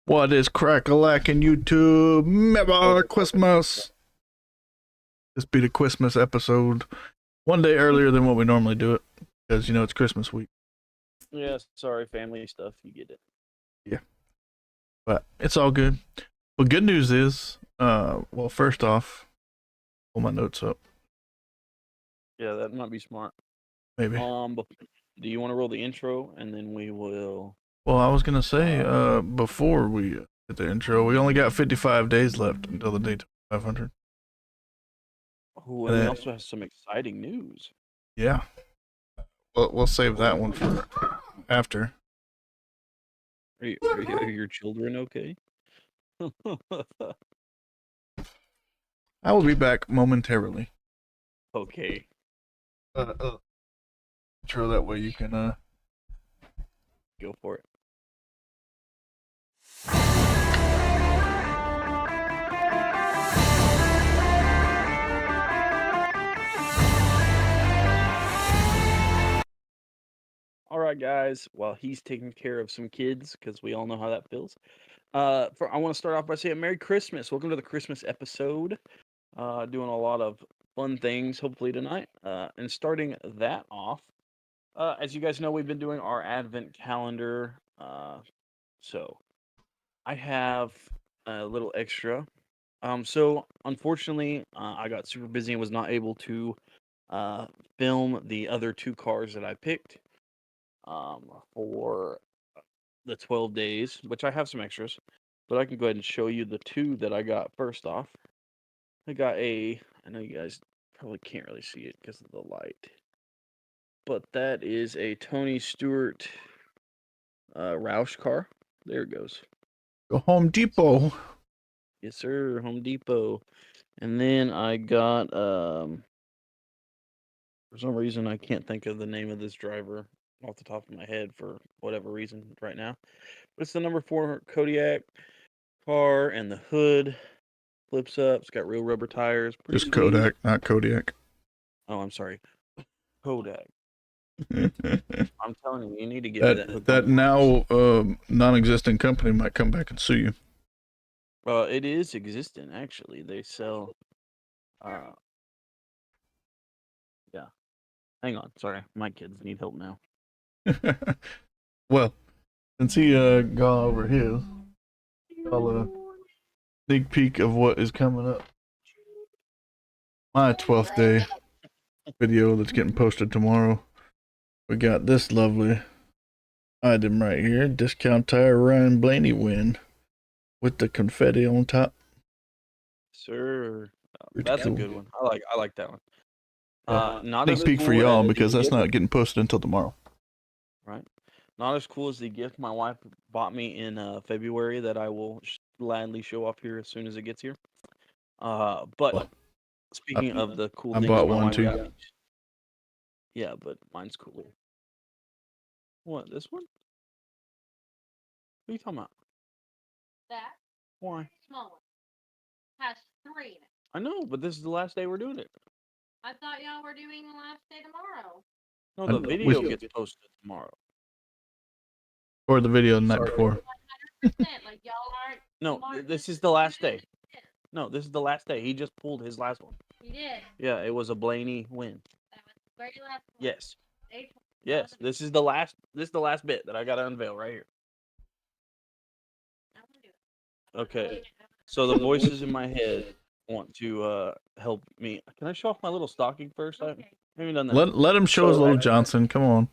What is crack-a-lackin' YouTube? Merry Christmas! This be the Christmas episode. One day earlier than what we normally do it. Because, it's Christmas week. Yeah, sorry, family stuff. You get it. Yeah. But it's all good. Well, good news is, first off, pull my notes up. Yeah, that might be smart. Maybe. But do you want to roll the intro, and then we will... Well, I was going to say, before we hit the intro, we only got 55 days left until the Daytona 500. Oh, and we also have some exciting news. Yeah. We'll save that one for after. Are your children okay? I will be back momentarily. Okay. Intro that way you can Go for it. All right, guys. While he's taking care of some kids, because we all know how that feels. I want to start off by saying Merry Christmas. Welcome to the Christmas episode. Doing a lot of fun things, hopefully tonight. And starting that off, as you guys know, we've been doing our Advent calendar. So I have a little extra. So unfortunately, I got super busy and was not able to film the other two cars that I picked for the 12 days, which I have some extras, but I can go ahead and show you the two that I got first off. I know you guys probably can't really see it because of the light, but that is a Tony Stewart Roush car. There it goes. go Home Depot. Yes, sir, Home Depot. And then I got, for some reason, I can't think of the name of this driver off the top of my head for whatever reason right now. But it's the number 4 Kodiak car, and the hood flips up. It's got real rubber tires. Just Kodak, not Kodiak. Oh, I'm sorry. Kodak. I'm telling you, you need to get me that now non-existent company might come back and sue you. It is existent, actually. They sell. Yeah. Hang on. Sorry, my kids need help now. Well, since he gone over his, I'll sneak peek of what is coming up. My 12th day video that's getting posted tomorrow. We got this lovely item right here. Discount tire Ryan Blaney win with the confetti on top. Sir, that's cool. A good one. I like that one. Not sneak peek for y'all because that's not getting posted until tomorrow. Right. Not as cool as the gift my wife bought me in February that I will gladly show off here as soon as it gets here. But speaking of the cool things, I bought one too. Yeah, but mine's cooler. What, this one? What are you talking about? That. Why? Small one. Has 3 in it. I know, but this is the last day we're doing it. I thought y'all were doing the last day tomorrow. No, the video gets posted tomorrow. Or the video the night before. 100%, like y'all aren't. No, this is the last day. No, this is the last day. He just pulled his last one. He did. Yeah, it was a Blaney win. That was the very last one. Yes. Yes, this is the last bit that I gotta unveil right here. Okay. So the voices in my head want to help me. Can I show off my little stocking first? Okay. I haven't done that. Let him show his little Johnson. Come on.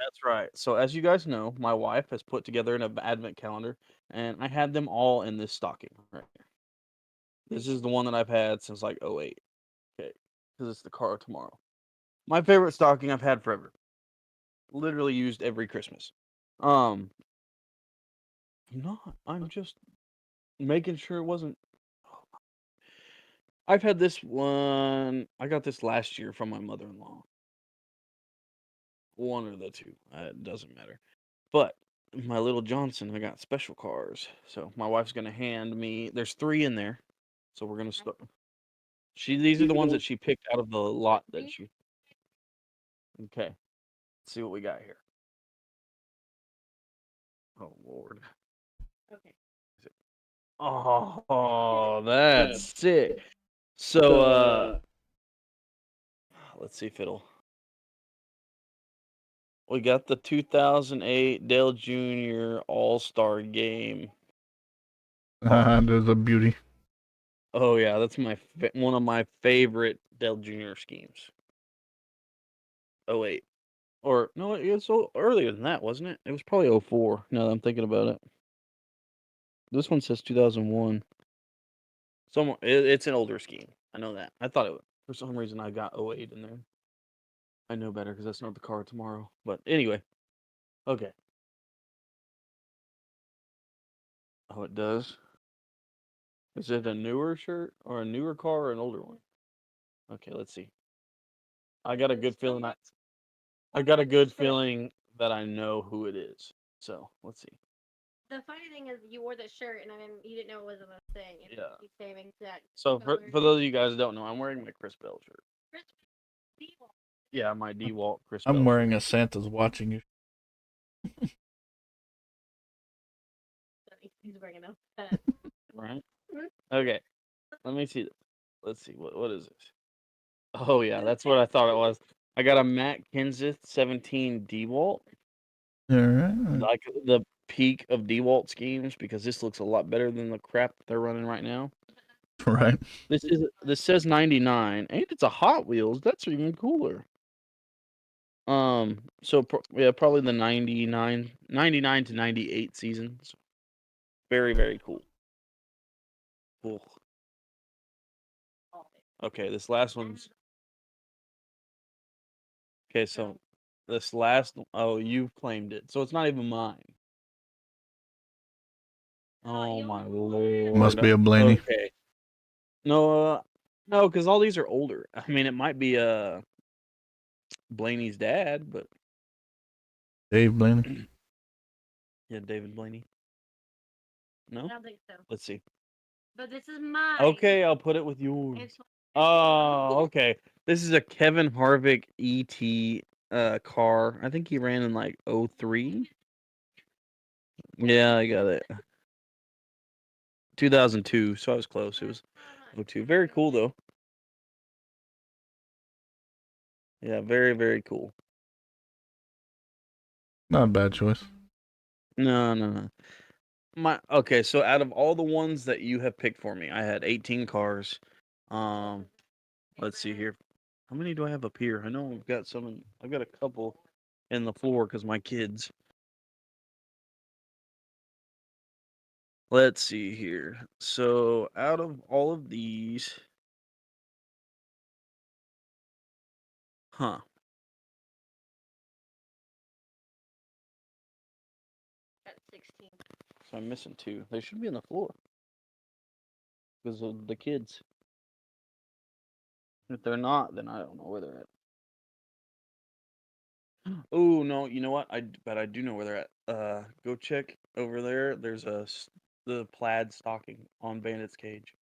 That's right. So as you guys know, my wife has put together an advent calendar, and I had them all in this stocking right here. This is the one that I've had since like 2008. Okay, because it's the car tomorrow. My favorite stocking I've had forever. Literally used every Christmas. I'm just making sure it wasn't. I've had this one. I got this last year from my mother-in-law. One or the two. It doesn't matter. But my little Johnson, I got special cars. So my wife's going to hand me. There's 3 in there. So we're going to start. These are the ones that she picked out of the lot that she. Okay. Let's see what we got here. Oh, Lord. Okay. Oh, that's sick. So, let's see if it'll. We got the 2008 Dale Jr. All-Star Game. There's a beauty. Oh yeah, that's one of my favorite Dale Jr. schemes. Oh wait, or no, it was so earlier than that, wasn't it? It was probably 04. Now that I'm thinking about it, this one says 2001. It's an older scheme. I know that. I thought it for some reason I got 08 in there. I know better because that's not the card tomorrow. But anyway, okay. Oh, it does. Is it a newer shirt or a newer car or an older one? Okay, let's see. I got a good feeling. I got a good feeling that I know who it is. So let's see. The funny thing is, you wore the shirt, and you didn't know it was a thing. And Yeah. you saving that. So for those of you guys who don't know, I'm wearing my Chris Bell shirt. Chris Beal. Yeah, my DeWalt Chris Bell. I'm wearing a Santa's watching you. He's bringing up that. Right. Okay. Let me see. Let's see. What is this? Oh yeah, that's what I thought it was. I got a Matt Kenseth 17 DeWalt. All right. Like the peak of DeWalt schemes, because this looks a lot better than the crap that they're running right now. Right. This says 99, and it's a Hot Wheels. That's even cooler. So yeah, probably the 99 to 98 seasons. Very, very cool. Cool. Okay, this last one's okay. So this last, oh, you've claimed it, so it's not even mine. Oh my lord! Must be a Blaney. Okay. No, no, because all these are older. I mean, it might be Blaney's dad, but Dave Blaney. yeah, David Blaney. No, I don't think so. let's see. But this is mine. Okay, I'll put it with yours. It's Oh, okay. This is a Kevin Harvick ET car. I think he ran in like 03. Yeah, I got it. 2002, so I was close. It was 02. Very cool though. Yeah, very, very cool. Not a bad choice. No. Okay, so out of all the ones that you have picked for me, I had 18 cars. Let's see here. How many do I have up here? I know I've got some. I've got a couple in the floor because my kids. Let's see here. So out of all of these, huh? Got 16. So I'm missing two. They should be on the floor because of the kids. If they're not, then I don't know where they're at. Oh no, you know what? But I do know where they're at. Go check over there. There's the plaid stocking on Bandit's cage.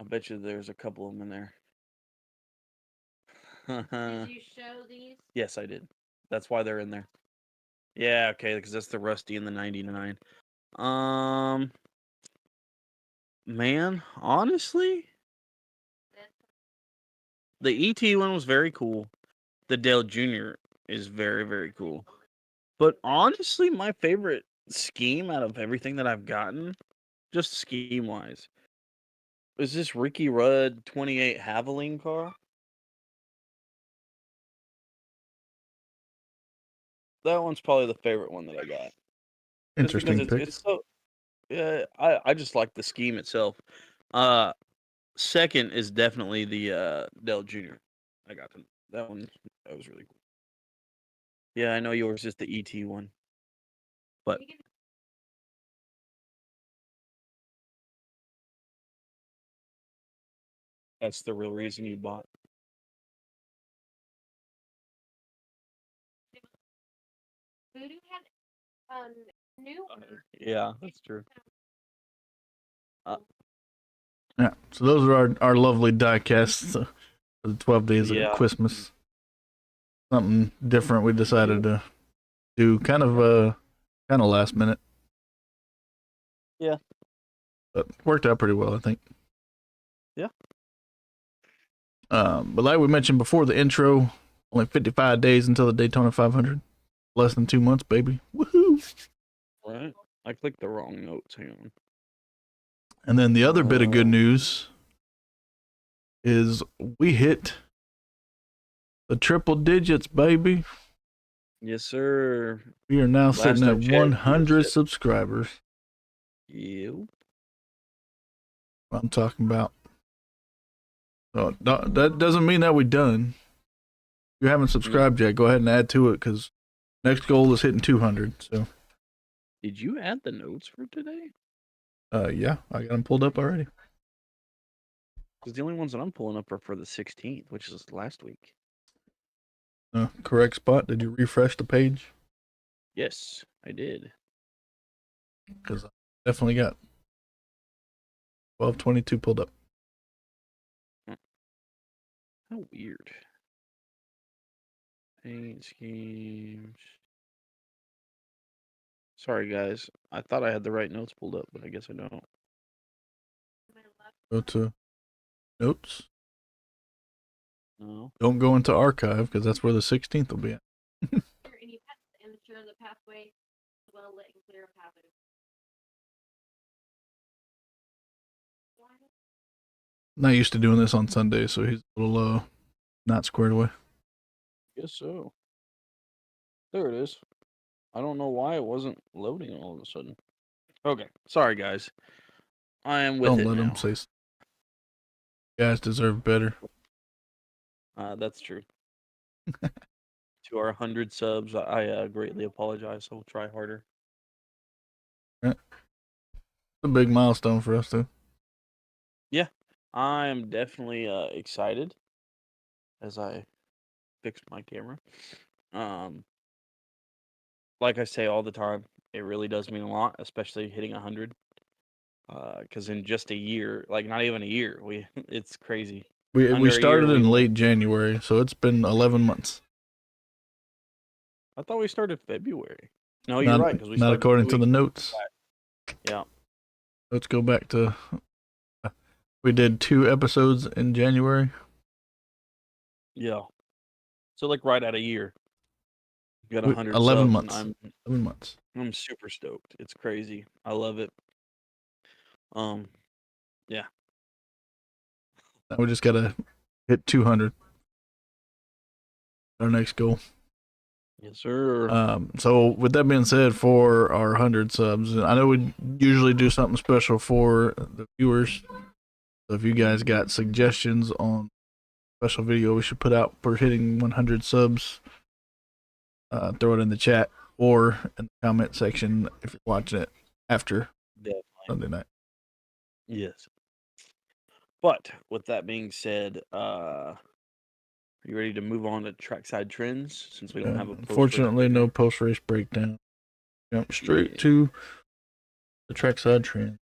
I bet you there's a couple of them in there. Did you show these? Yes, I did. That's why they're in there. Yeah, okay, because that's the Rusty and the 99. Man, honestly, the ET one was very cool. The Dale Jr. is very, very cool. But honestly, my favorite scheme out of everything that I've gotten, just scheme-wise, is this Ricky Rudd 28 Haviline car. That one's probably the favorite one that I got. Interesting pick. It's so yeah, I just like the scheme itself. Second is definitely the Dell Jr. I got them. That was really cool. Yeah, I know yours is the ET one. But that's the real reason you bought. Voodoo had new. Yeah, that's true. Yeah. So those are our lovely die casts for the 12 days Yeah. of Christmas. Something different we decided to do kind of last minute. Yeah. but worked out pretty well, I think. Yeah. But like we mentioned before the intro, only 55 days until the Daytona 500. Less than 2 months, baby. Woohoo! Right. I clicked the wrong notes. Hang on. And then the other bit of good news is we hit the triple digits, baby. Yes, sir. We are now Last sitting I at checked, we were 100 set. subscribers. You. What I'm talking about. So that doesn't mean that we're done. If you haven't subscribed yet, go ahead and add to it because next goal is hitting 200. So, Did you add the notes for today? yeah, I got them pulled up already. Because the only ones that I'm pulling up are for the 16th, which is last week. Correct spot. Did you refresh the page? Yes, I did. Because I definitely got 1222 pulled up. How weird. Paint schemes. Sorry, guys. I thought I had the right notes pulled up, but I guess I don't. Go to notes. No. Don't go into archive because that's where the 16th will be at. Any pets and ensure the pathway is well lit and clear of hazards. Not used to doing this on Sundays, so he's a little not squared away. Guess so. There it is. I don't know why it wasn't loading all of a sudden. Okay. Sorry, guys. I am with Don't it let now. him say. You guys deserve better. That's true. To our 100 subs, I greatly apologize. I will try harder. It's a big milestone for us, too. Yeah, I am definitely excited as I fix my camera. Like I say all the time, it really does mean a lot, especially hitting 100. Because in just a year, like not even a year, it's crazy. We Under a year, started in we've- late January, so it's been 11 months. I thought we started February. No, you're right. Because we Not started according 2 to the weeks notes. back. Yeah. Let's go back to. We did 2 episodes in January. Yeah. So like right at a year. We got 100 11 subs, months. and 11 months. I'm super stoked. It's crazy. I love it. Yeah. Now we just gotta hit 200. Our next goal. Yes, sir. So with that being said, for our 100 subs, I know we usually do something special for the viewers. So if you guys got suggestions on special video we should put out for hitting 100 subs, throw it in the chat or in the comment section if you're watching it after Definitely. Sunday night. Yes. But with that being said, are you ready to move on to trackside trends since we don't have a Unfortunately, no post race breakdown. Jump straight to the trackside trend.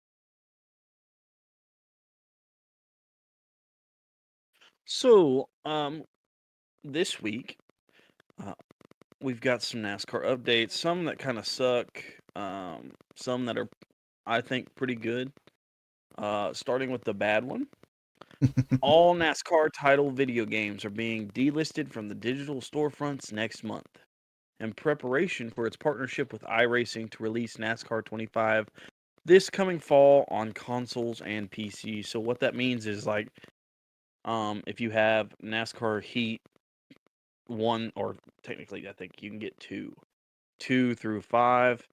So, this week, we've got some NASCAR updates. Some that kind of suck. Some that are, I think, pretty good. Starting with the bad one. All NASCAR title video games are being delisted from the digital storefronts next month in preparation for its partnership with iRacing to release NASCAR 25 this coming fall on consoles and PC. So what that means is like if you have NASCAR Heat 1 or technically I think you can get 2 through 5,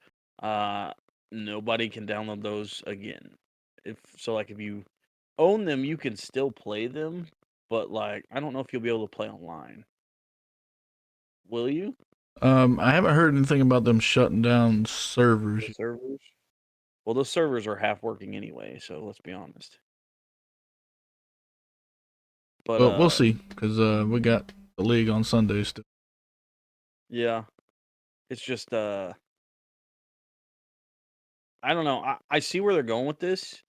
nobody can download those again. If you own them, you can still play them, but like I don't know if you'll be able to play online. Will you? I haven't heard anything about them shutting down servers. The servers? Well, those servers are half working anyway, so let's be honest. But Well, we'll see because we got the league on Sunday still. yeah, it's just I don't know. I see where they're going with this.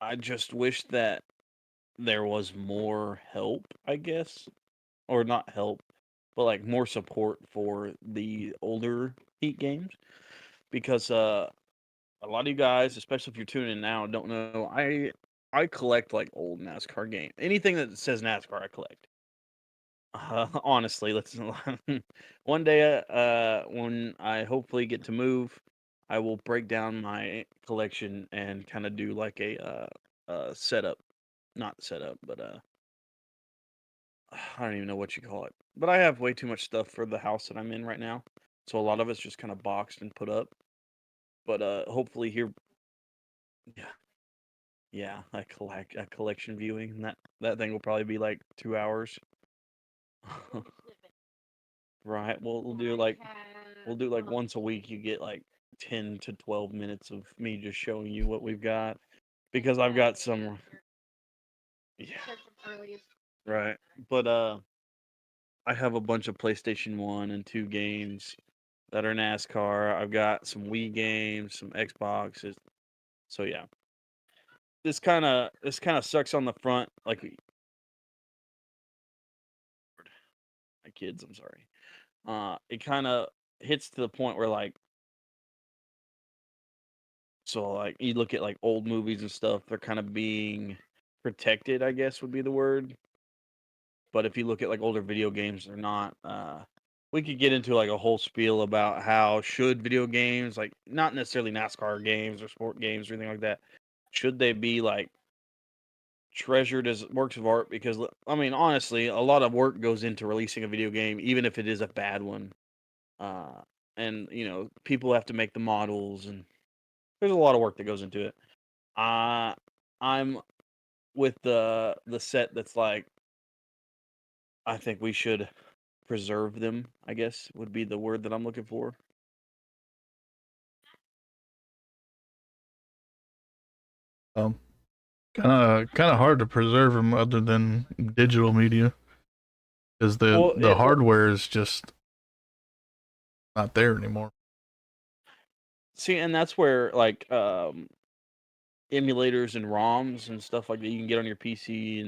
I just wish that there was more help, I guess, or not help, but like more support for the older Heat games, because a lot of you guys, especially if you're tuning in now, don't know. I collect like old NASCAR game. Anything that says NASCAR, I collect. Honestly, let's one day, when I hopefully get to move, I will break down my collection and kind of do like a setup, not setup, but I don't even know what you call it. But I have way too much stuff for the house that I'm in right now, so a lot of it's just kind of boxed and put up. But hopefully here, yeah, yeah, I collect a collection viewing, and that thing will probably be like 2 hours. Right. Well, we'll do like once a week. You get like 10 to 12 minutes of me just showing you what we've got because I've got some. Yeah. Right. But I have a bunch of PlayStation 1 and 2 games that are NASCAR. I've got some Wii games, some Xboxes. So yeah. This kind of sucks on the front like my kids, I'm sorry. It kind of hits to the point where like so like you look at like old movies and stuff, they're kind of being protected, I guess would be the word. But if you look at like older video games, they're not. We could get into like a whole spiel about how should video games, like not necessarily NASCAR games or sport games or anything like that, should they be like treasured as works of art? Because I mean, honestly, a lot of work goes into releasing a video game, even if it is a bad one. Uh, and people have to make the models, and there's a lot of work that goes into it. Uh, I'm with the set that's like I think we should preserve them, I guess would be the word that I'm looking for. Um, kind of hard to preserve them other than digital media, because Well, the hardware is just not there anymore. see, and that's where like emulators and ROMs and stuff like that you can get on your PC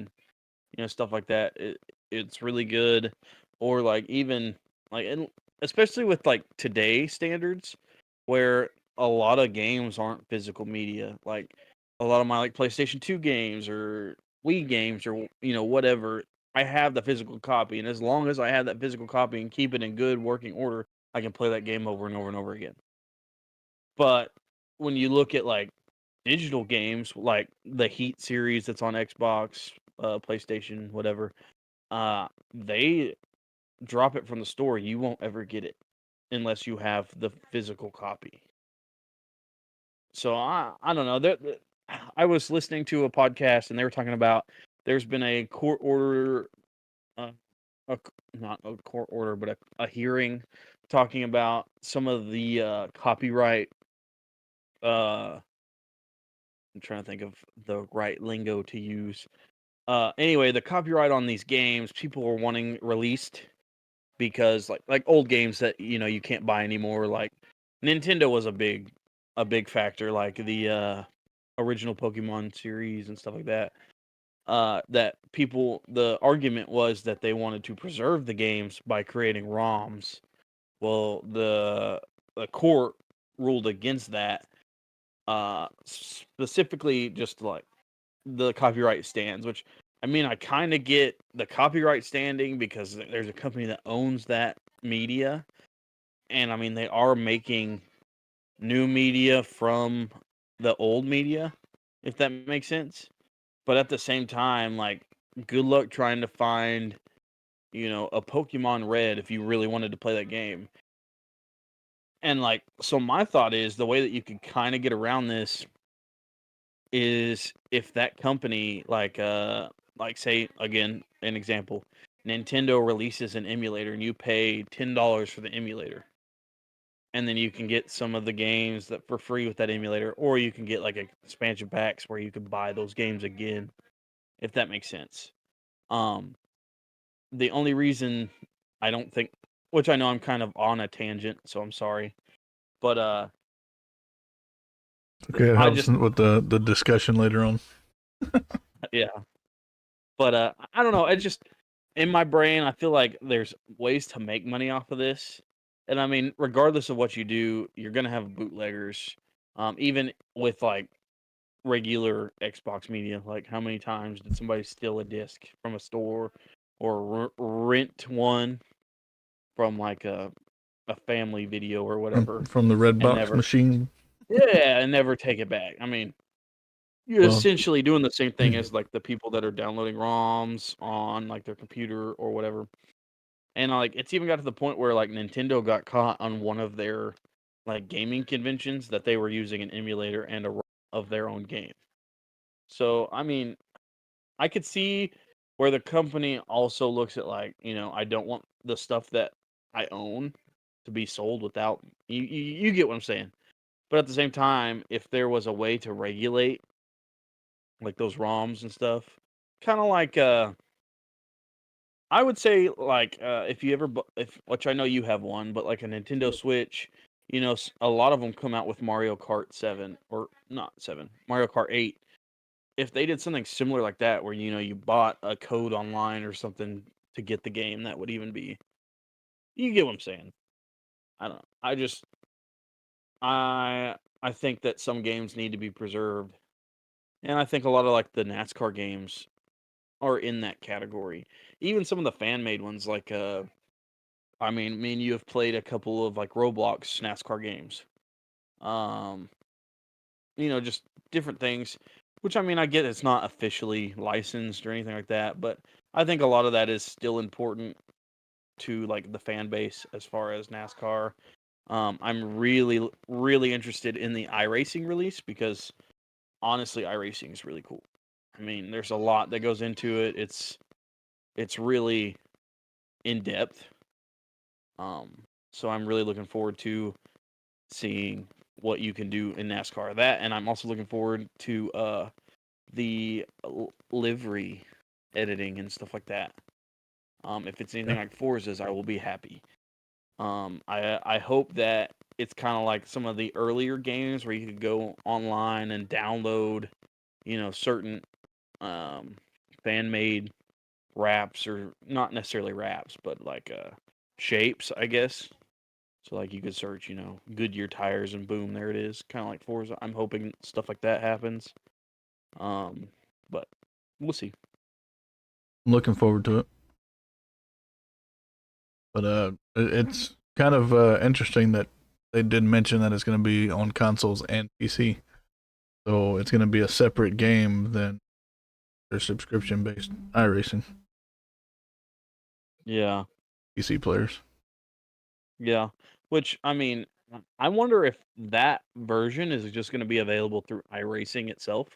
and stuff like that. It's really good, or like even like and especially with like today standards, where a lot of games aren't physical media. Like a lot of my like PlayStation 2 games or Wii games or whatever, I have the physical copy, and as long as I have that physical copy and keep it in good working order, I can play that game over and over and over again. But when you look at like digital games, like the Heat series that's on Xbox, PlayStation, whatever, they drop it from the store. You won't ever get it unless you have the physical copy. So I don't know. I was listening to a podcast and they were talking about there's been a court order, uh, not a court order, but a hearing talking about some of the copyright. I'm trying to think of the right lingo to use. Anyway, the copyright on these games, people were wanting released because like old games that you can't buy anymore. Like Nintendo was a big factor, like the original Pokemon series and stuff like that. That the argument was that they wanted to preserve the games by creating ROMs. Well, the court ruled against that. Specifically, just like the copyright stands, which I mean, I kind of get the copyright standing because there's a company that owns that media, and I mean, they are making new media from the old media, if that makes sense. But at the same time, like, good luck trying to find, a Pokemon Red if you really wanted to play that game. And like, so my thought is the way that you could kind of get around this is if that company like say again an example, Nintendo releases an emulator and you pay $10 for the emulator, and then you can get some of the games that for free with that emulator, or you can get like expansion packs where you can buy those games again, if that makes sense. um the only reason I don't think, which I know I'm kind of on a tangent, so I'm sorry, but Okay, it I helps just with the discussion later on. yeah. But I don't know. It just in my brain, I feel like there's ways to make money off of this. And I mean, regardless of what you do, you're gonna have bootleggers. Even with like regular Xbox media, like how many times did somebody steal a disc from a store or rent one from like a family video or whatever from the red and box never machine. and never take it back. I mean, you're Well, essentially doing the same thing as like the people that are downloading ROMs on like their computer or whatever. And like it's even got to the point where like Nintendo got caught on one of their like gaming conventions that they were using an emulator and a ROM of their own game. So I mean, I could see where the company also looks at like, I don't want the stuff that I own to be sold without you get what I'm saying. But at the same time, if there was a way to regulate like those ROMs and stuff, kind of like I would say like if you ever if which I know you have one, but like a Nintendo Switch, a lot of them come out with Mario Kart 7 or not 7, Mario Kart 8. If they did something similar like that where you bought a code online or something to get the game, that would even be you get what I'm saying. I don't know. I think that some games need to be preserved. And I think a lot of like the NASCAR games are in that category. Even some of the fan made ones like I mean, me and you have played a couple of like Roblox NASCAR games. Um, just different things. Which I mean, I get it's not officially licensed or anything like that, but I think a lot of that is still important to like the fan base as far as NASCAR. I'm really, really interested in the iRacing release because honestly, iRacing is really cool. I mean, there's a lot that goes into it. It's really in depth. So I'm really looking forward to seeing what you can do in NASCAR. That, and I'm also looking forward to the livery editing and stuff like that. If it's anything like Forza's, I will be happy. I hope that it's kind of like some of the earlier games where you could go online and download, certain fan made wraps or not necessarily wraps, but like shapes, I guess. So like you could search, Goodyear tires and boom, there it is. Kind of like Forza. I'm hoping stuff like that happens. But we'll see. I'm looking forward to it. But it's kind of interesting that they did mention that it's going to be on consoles and PC. So it's going to be a separate game than their subscription based iRacing Yeah. PC players. Yeah. Which I mean, I wonder if that version is just going to be available through iRacing itself.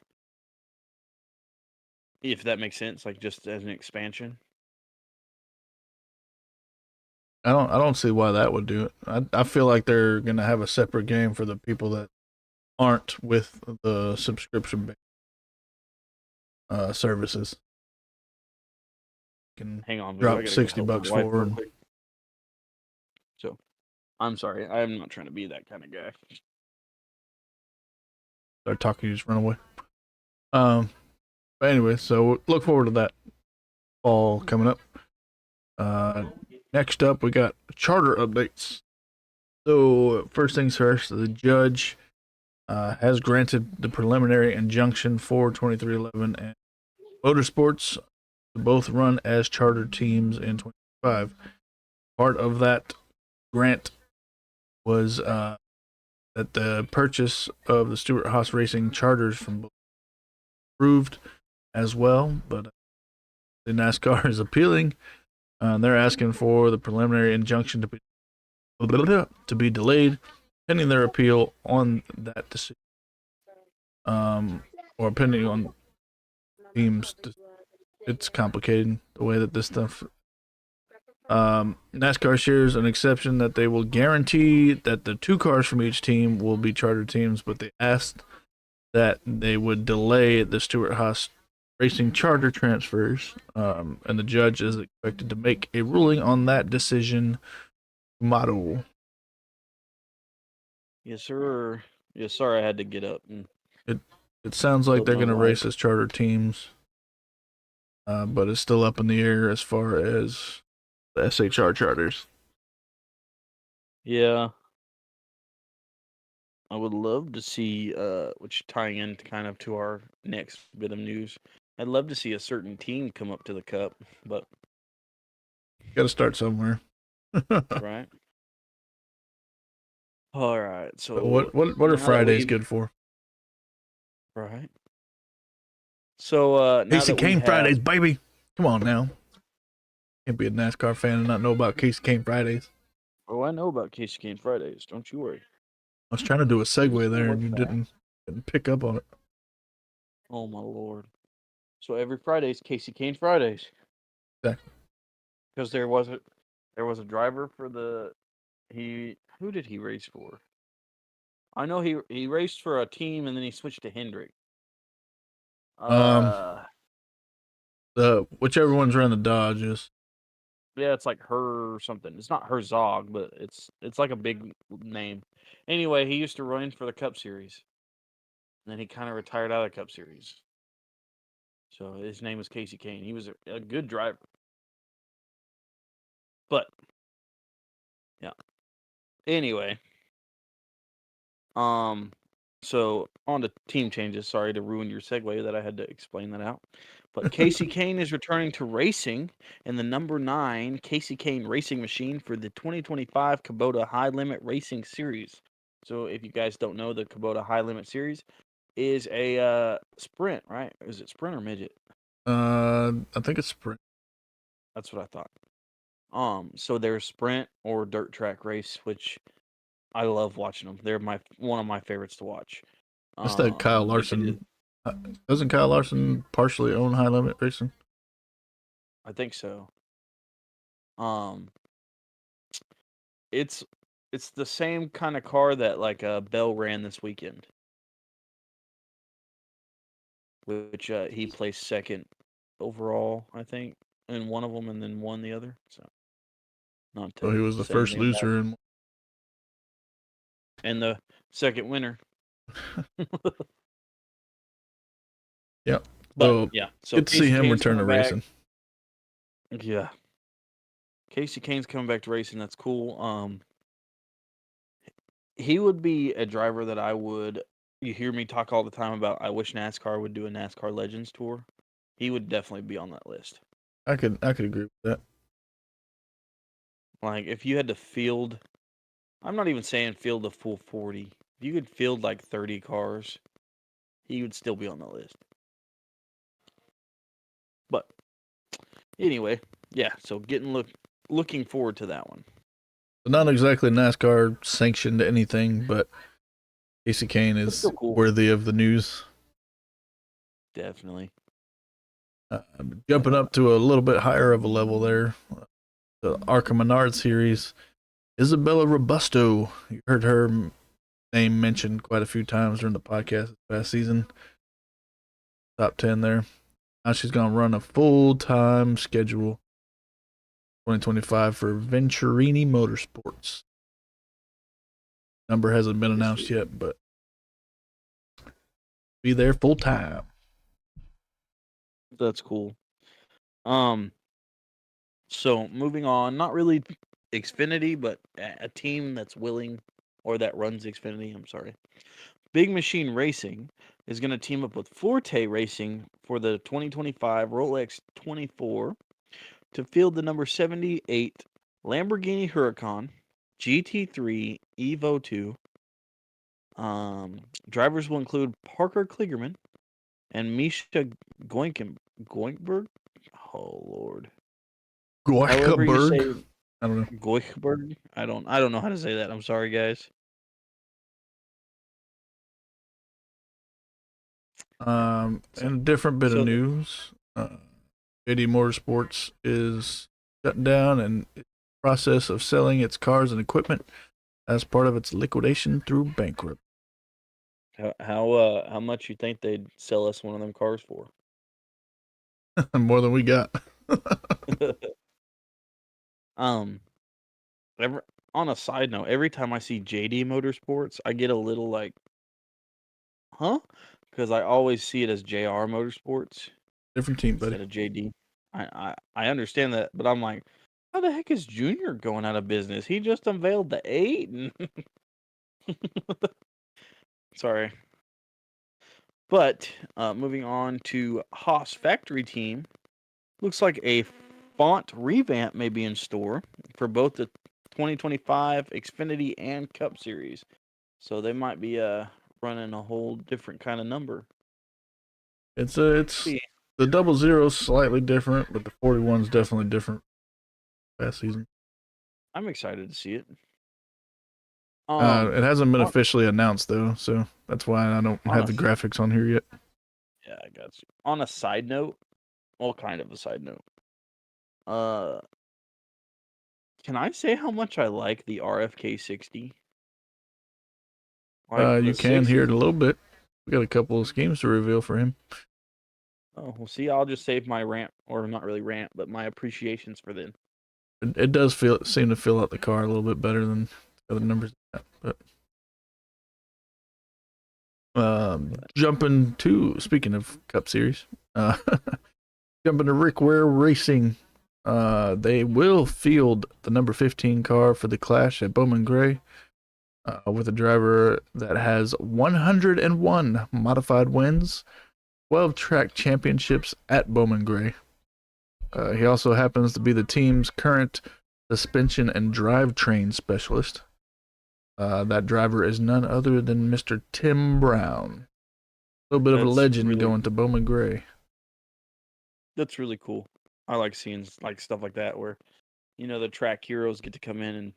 If that makes sense, like just as an expansion. I don't see why that would do it. I feel like they're going to have a separate game for the people that aren't with the subscription services. Can Hang on, Boo. I drop gotta go $60 help my wife for real and quick. So, I'm sorry. I'm not trying to be that kind of guy. start talking, you just run away. But anyway, so look forward to that fall coming up. Next up, we got charter updates. So first things first, the judge has granted the preliminary injunction for 2311 and Motorsports to both run as charter teams in 2025. Part of that grant was that the purchase of the Stewart Haas Racing charters from both approved as well, but the NASCAR is appealing. They're asking for the preliminary injunction to be delayed pending their appeal on that decision. Or pending on teams. It's complicated the way that this stuff. NASCAR shares an exception that they will guarantee that the 2 cars from each team will be charter teams, but they asked that they would delay the Stewart Haas Racing charter transfers, and the judge is expected to make a ruling on that decision tomorrow. Yes, sir. Yes, sorry. I had to get up. It sounds like Help they're my going to wife. race as charter teams, but it's still up in the air as far as the SHR charters. Yeah. I would love to see, which tying in kind of to our next bit of news, I'd love to see a certain team come up to the Cup, but Got to start somewhere. right. All right, so What are now that Fridays we've good for? right, so now Kasey that we Kahne have, Fridays, baby. Come on now. Can't be a NASCAR fan and not know about Kasey Kahne Fridays. oh, I know about Kasey Kahne Fridays. Don't you worry. I was trying to do a Just segue there gonna and you look back. didn't pick up on it. Oh my lord! So every Friday is Kasey Kahne Fridays Exactly. because there was a driver for the who did he race for? I know he raced for a team and then he switched to Hendrick. Um, Uh, the whichever one's around the Dodges. yeah, it's like her or something. It's not Herzog, but it's like a big name. Anyway, he used to run for the Cup Series, and then he kind of retired out of the Cup Series. So his name was Kasey Kahne. He was a good driver, but yeah. Anyway, so on to team changes. Sorry to ruin your segue that I had to explain that out. But Kasey Kahne is returning to racing in the number 9 Kasey Kahne racing machine for the 2025 Kubota High Limit Racing Series. So if you guys don't know, the Kubota High Limit Series is a sprint, right? Is it sprint or midget? I think it's sprint. That's what I thought. So there's sprint or dirt track race, which I love watching them. They're one of my favorites to watch. That's that Kyle Like Larson. Doesn't Kyle Larson partially own High Limit Racing? I think so. It's the same kind of car that like Bell ran this weekend, which he placed second overall, I think, in one of them, and then won the other. So not So to he was the say first anything about loser and and the second winner. yeah. But So yeah, so good to see Kasey him Kahne's return to coming back. racing. Yeah, Kasey Kahne's coming back to racing. That's cool. He would be a driver that I would. You hear me talk all the time about. I wish NASCAR would do a NASCAR Legends tour. He would definitely be on that list. I could agree with that. Like if you had to field, I'm not even saying field a full 40. If you could field like 30 cars, he would still be on the list. But anyway, yeah. So looking forward to that one. Not exactly NASCAR sanctioned anything, but Kasey Kahne is still cool. worthy of the news. Definitely. Jumping up to a little bit higher of a level there, the Arkham Menard series, Isabella Robusto. You heard her name mentioned quite a few times during the podcast this past season. Top 10 there. Now she's going to run a full-time schedule 2025 for Venturini Motorsports. Number hasn't been announced yet, but be there full-time. That's cool. So moving on, not really Xfinity, but a team that's willing or that runs Xfinity. I'm sorry. Big Machine Racing is going to team up with Forte Racing for the 2025 Rolex 24 to field the number 78 Lamborghini Huracan GT3 Evo 2. Drivers will include Parker Kligerman and Misha Goinkberg. Oh Lord. However you say I don't know. Goikhberg. I don't know how to say that. I'm sorry, guys. And a different bit So of news. JD Motorsports is shutting down and in the process of selling its cars and equipment as part of its liquidation through bankruptcy. how much you think they'd sell us one of them cars for? More than we got. Ever on a side note, every time I see JD Motorsports, I get a little like, huh? Because I always see it as JR Motorsports Different team, buddy. instead of JD. I understand that, but I'm like, how the heck is Junior going out of business? He just unveiled the 8. And Sorry. But moving on to Haas Factory Team, looks like a font revamp may be in store for both the 2025 Xfinity and Cup Series. So they might be running a whole different kind of number. It's the 00 is slightly different, but the 41 is definitely different last season. I'm excited to see it. It hasn't been officially announced though, so that's why I don't have the graphics on here yet. Yeah, I got you. On a side note, well, kind of a side note. Can I say how much I like the RFK 60? You can hear it a little bit. We got a couple of schemes to reveal for him. Oh, well, see, I'll just save my rant, or not really rant, but my appreciations for then. It does seem to fill out the car a little bit better than other numbers. But jumping to, speaking of Cup Series, jumping to Rick Ware Racing. They will field the number 15 car for the Clash at Bowman Gray with a driver that has 101 modified wins, 12 track championships at Bowman Gray. He also happens to be the team's current suspension and drivetrain specialist. That driver is none other than Mr. Tim Brown. A little bit of a legend going to Bowman Gray. That's really cool. I like seeing like stuff like that where, the track heroes get to come in and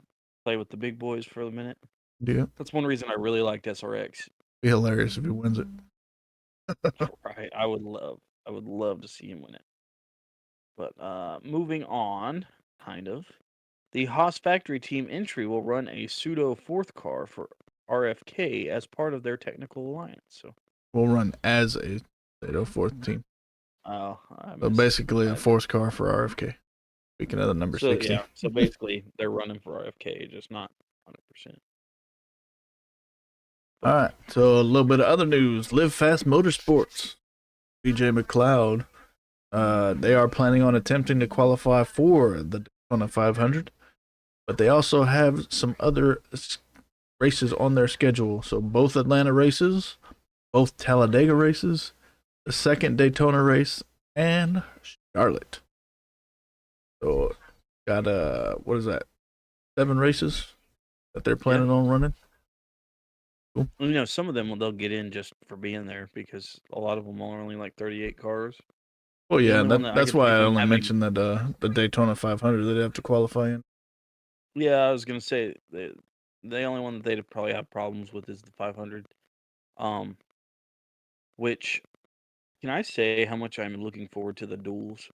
play with the big boys for a minute. Yeah. That's one reason I really liked SRX. Be hilarious if he wins it. Right. I would love to see him win it. But moving on, kind of. The Haas Factory Team entry will run a pseudo fourth car for RFK as part of their technical alliance. So we'll run as a pseudo fourth team. Oh, so basically a fourth car for RFK. Speaking of the number 60. Yeah, so basically they're running for RFK, just not 100%. All right, so a little bit of other news. Live Fast Motorsports, BJ McLeod, they are planning on attempting to qualify for the Daytona 500, but they also have some other races on their schedule. So both Atlanta races, both Talladega races, the second Daytona race, and Charlotte. So got what is that? 7 races that they're planning on running. Cool. Some of them they'll get in just for being there because a lot of them are only like 38 cars. Well, yeah, that's why I only mentioned that the Daytona 500 they'd have to qualify in. Yeah, I was gonna say the only one that they'd probably have problems with is the 500. Which can I say how much I'm looking forward to the duels?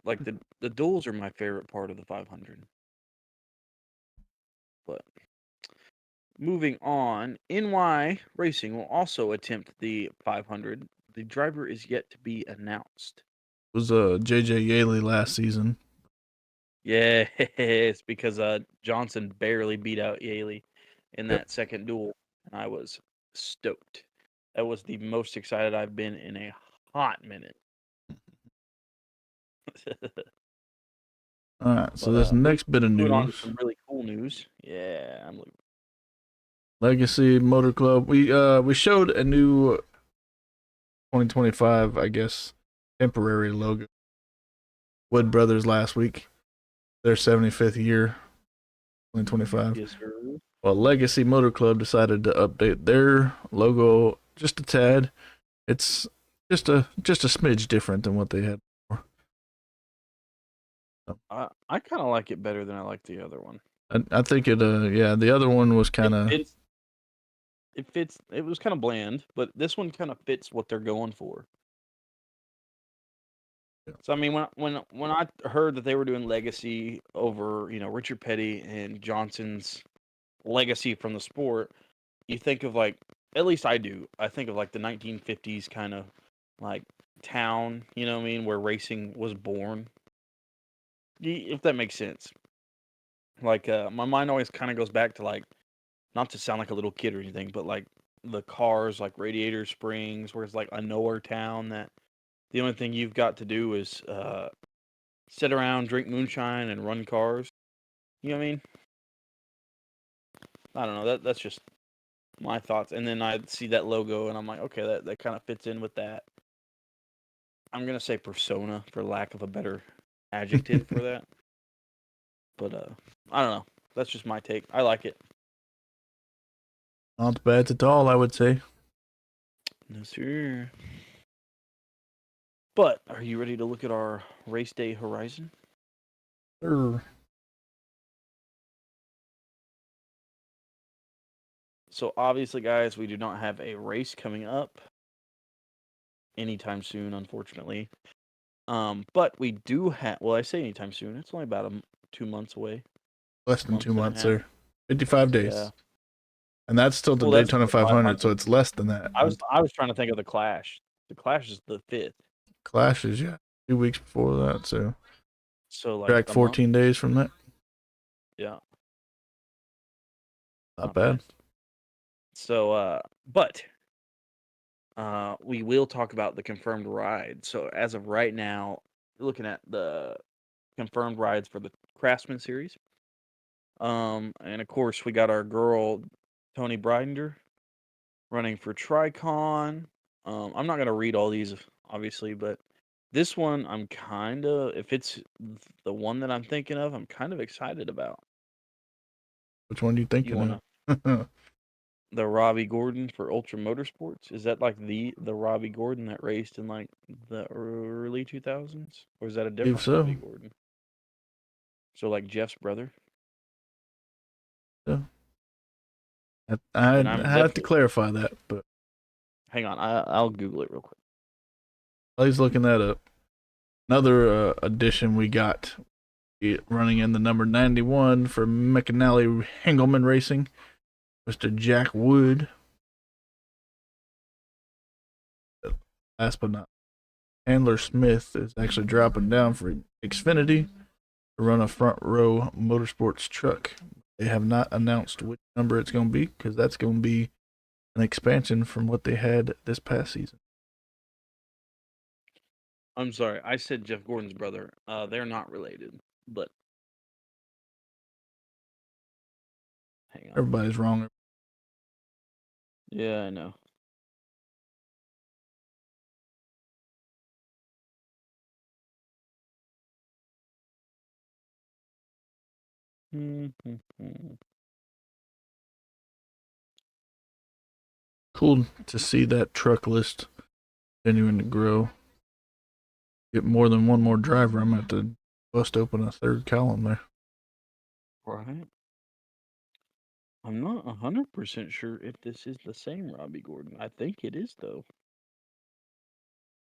Like the duels are my favorite part of the 500. But moving on, NY Racing will also attempt the 500. The driver is yet to be announced. It was JJ Yaley last season. Yeah, it's because Johnson barely beat out Yaley in that second duel, and I was stoked. That was the most excited I've been in a hot minute. All right, so this next bit of news. On to some really cool news. Yeah, I'm looking. Legacy Motor Club. We showed a new 2025, I guess, temporary logo. Wood Brothers last week. Their 75th year, 2025. Yes, sir. Well, Legacy Motor Club decided to update their logo just a tad. It's just a smidge different than what they had before. I kind of like it better than I like the other one. I think it the other one was kind of it fits. It was kind of bland, but this one kind of fits what they're going for. Yeah. So I mean, when I heard that they were doing Legacy over, Richard Petty and Johnson's legacy from the sport, you think of like, at least I do. I think of like the 1950s kind of like town, you know what I mean, where racing was born. If that makes sense. Like my mind always kind of goes back to like, not to sound like a little kid or anything, but like the cars, like Radiator Springs, where it's like a nowhere town that the only thing you've got to do is sit around, drink moonshine, and run cars. You know what I mean? I don't know. That's just my thoughts, and then I see that logo, and I'm like, okay, that kind of fits in with that. I'm gonna say persona for lack of a better adjective for that, but I don't know. That's just my take. I like it. Not bad at all, I would say. No sir. But are you ready to look at our race day horizon? Sure. So obviously, guys, we do not have a race coming up anytime soon, unfortunately. But we do have. Well, I say anytime soon. It's only about 2 months away. Less than 2 and a months, half. sir. 55 days. Yeah. And that's still the Well, that's Daytona the 500. 500, so it's less than that. I was trying to think of the Clash. The Clash is the 5th. Clashes, yeah. 2 weeks before that, so So like track a 14 month. days from that. Yeah. Not bad. So, but we will talk about the confirmed ride. So as of right now, looking at the confirmed rides for the Craftsman series. And of course we got our girl Tony Breidinger running for Tricon. I'm not gonna read all these obviously, but this one I'm if it's the one that I'm thinking of, I'm kind of excited about. Which one are you You thinking wanna of? the Robbie Gordon for Ultra Motorsports? Is that like the Robbie Gordon that raced in like the early 2000s, or is that a different so. Robbie Gordon? So like Jeff's brother. So. I And have I'm to definitely clarify that, but hang on. I'll Google it real quick. while he's looking that up, another addition we got running in the number 91 for McAnally Hengelman Racing, Mr. Jack Wood. Last but not, Handler Smith is actually dropping down for Xfinity to run a front row motorsports truck. They have not announced which number it's going to be because that's going to be an expansion from what they had this past season. I'm sorry, I said Jeff Gordon's brother. They're not related, but hang on. Everybody's wrong. Yeah, I know. Cool to see that truck list continuing to grow. Get more than one more driver. I'm going to have to bust open a third column there. Right. I'm not 100% sure if this is the same Robbie Gordon. I think it is though.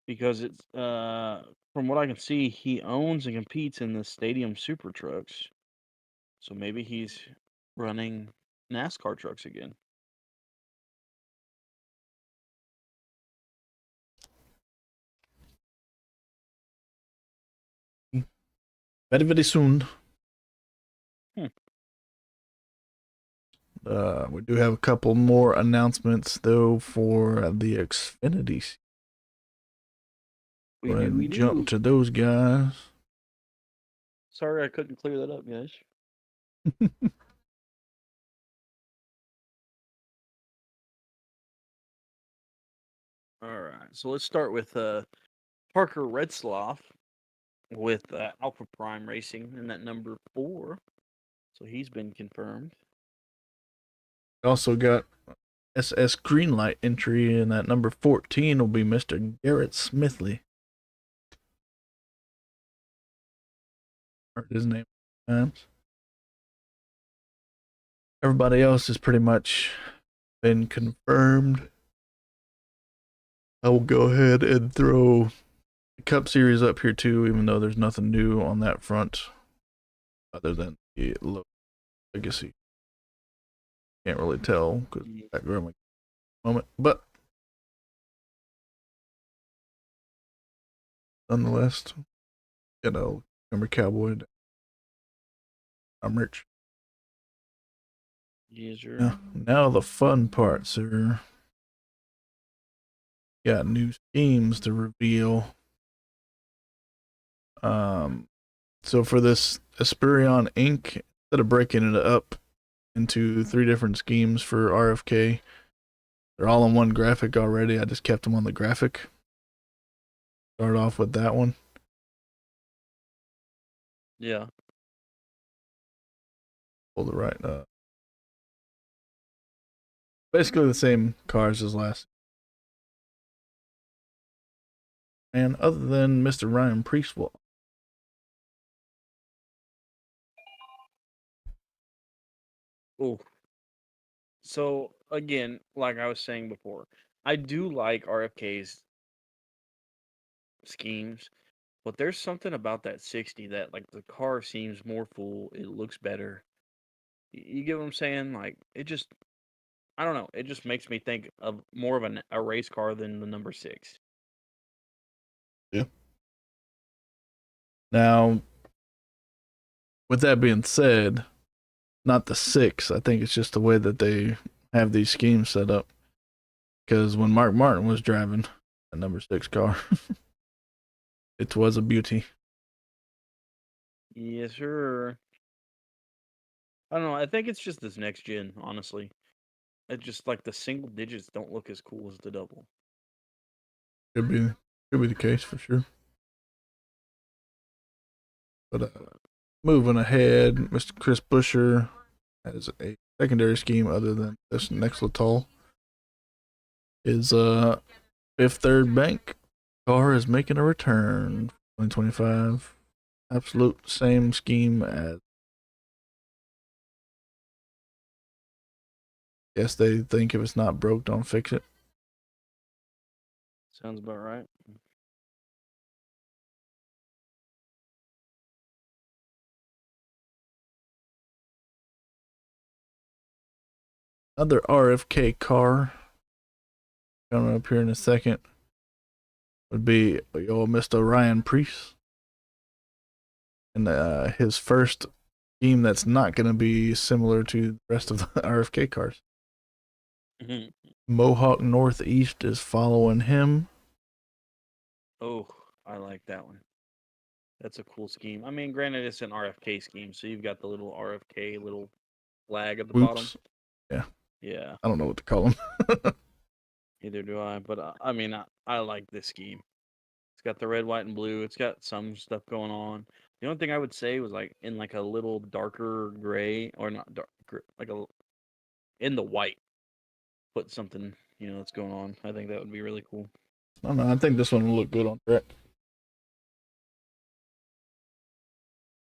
Because it's from what I can see, he owns and competes in the Stadium Super Trucks. So maybe he's running NASCAR trucks again. Very, very soon. We do have a couple more announcements though for the Xfinity. We jump do. to those guys. Sorry I couldn't clear that up, guys. All right, so let's start with Parker Redsloff with Alpha Prime Racing in that number 4. So he's been confirmed. Also got SS Greenlight entry in that number 14 will be Mr. Garrett Smithley. Heard his name times. Everybody else has pretty much been confirmed. I will go ahead and throw the Cup Series up here too, even though there's nothing new on that front other than the legacy. Can't really tell because background moment, but nonetheless, remember Cowboy. Merch. Yes, sir. Now the fun part, sir. Got new schemes to reveal. So for this Esperion Inc., instead of breaking it up into 3 different schemes for RFK. They're all on one graphic already. I just kept them on the graphic. Start off with that one. Yeah. Pull the right. Basically the same cars as last. And other than Mr. Ryan Priestwell. Oh. So again, like I was saying before, I do like RFK's schemes, but there's something about that 60 that like the car seems more full, it looks better. You get what I'm saying? Like it just I don't know, it just makes me think of more of a race car than the number 6. Yeah. Now, with that being said, not the 6. I think it's just the way that they have these schemes set up. Because when Mark Martin was driving a number 6 car, it was a beauty. Yes, sir. I don't know, I think it's just this next gen, honestly. It just like the single digits don't look as cool as the double. Could be the case for sure. But moving ahead, Mr. Chris Buescher has a secondary scheme other than this next Latal. His Fifth Third Bank car is making a return. 2025. Absolute same scheme as. Guess they think if it's not broke, don't fix it. Sounds about right. Another RFK car coming up here in a second would be your Mr. Ryan Priest. And his first scheme that's not going to be similar to the rest of the RFK cars. Mohawk Northeast is following him. Oh, I like that one. That's a cool scheme. I mean, granted, it's an RFK scheme, so you've got the little RFK little flag at the bottom. Oops. Yeah. Yeah. I don't know what to call him. Neither do I. But I mean, I like this scheme. It's got the red, white, and blue. It's got some stuff going on. The only thing I would say was like in like a little darker gray, or not dark, like a in the white. Put something that's going on. I think that would be really cool. I don't know. I think this one will look good on track.